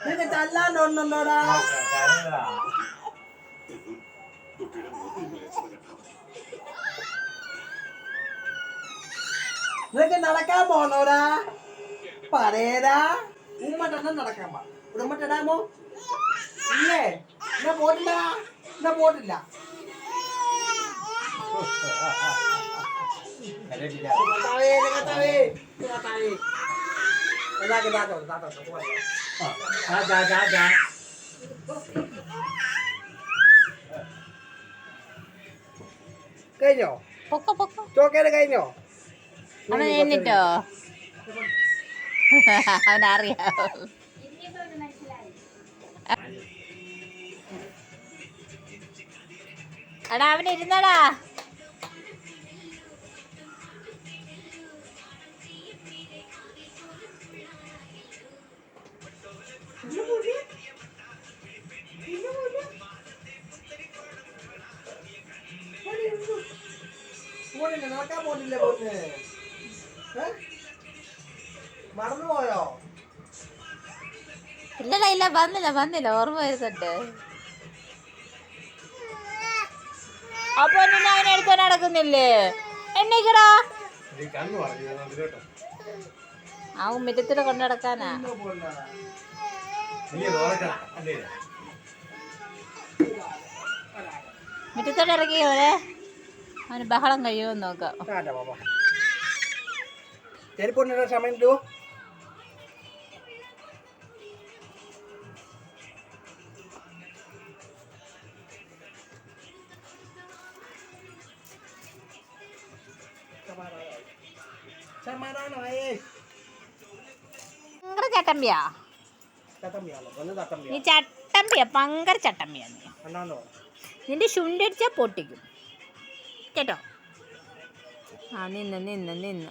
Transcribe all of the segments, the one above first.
നിനക്ക് തല്ലാണ്ടോടാ. നിനക്ക് നടക്കാൻ പോണോടാ? പറയടാ. ഉമ്മട്ടെണ്ണം നടക്കാൻ പാ. ഉമ്മട്ടിടാമോ? ഇല്ലേ? എന്നാ പോട്ടില്ല. എന്നാ പോട്ടില്ല. കഴിഞ്ഞോ? ചോക്കേട് കഴിഞ്ഞോ? അവൻ എന്നിട്ടോ അവനറിയാം. എടാ അവനിരുന്നടാ. നടക്കാൻ പോണില്ലേ പോന്ന്? മറന്നുപോയോ? ഇല്ലടാ ഇല്ല, വന്നില്ല ഓർമ്മ വരുന്നുണ്ട്. അപ്പൊ നിന്നെ അവനെ എടുക്കാൻ നടക്കുന്നില്ലേ? എണ്ണീക്കടാ. ആ മുറ്റത്തില് കൊണ്ടു നടക്കാനാ. മുറ്റത്തോടെ ഇറങ്ങിയോടെ അവന് ബഹളം കഴിയുമെന്ന് നോക്കാം. സമയം കിട്ടുമോ? ചട്ടമ്പിയാ നീ, ചട്ടമ്പിയാ, പങ്കര ചട്ടമ്പിയാ നീ. നിന്റെ ശുണ്ടടിച്ചാ പൊട്ടിക്കും കേട്ടോ. ആ നിന്ന്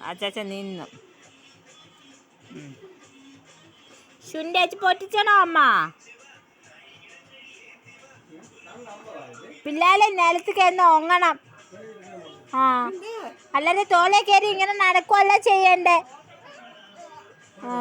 അച്ചാച്ച നിന്ന് ശുണ്ടടിച്ച് പൊട്ടിച്ചണോ അമ്മ? പിള്ളേരെ നിലത്ത് കയറുന്ന ഒങ്ങണം. ആ അല്ലാതെ തോളെ കയറി ഇങ്ങനെ നടക്കുവല്ല ചെയ്യണ്ടേ. ആ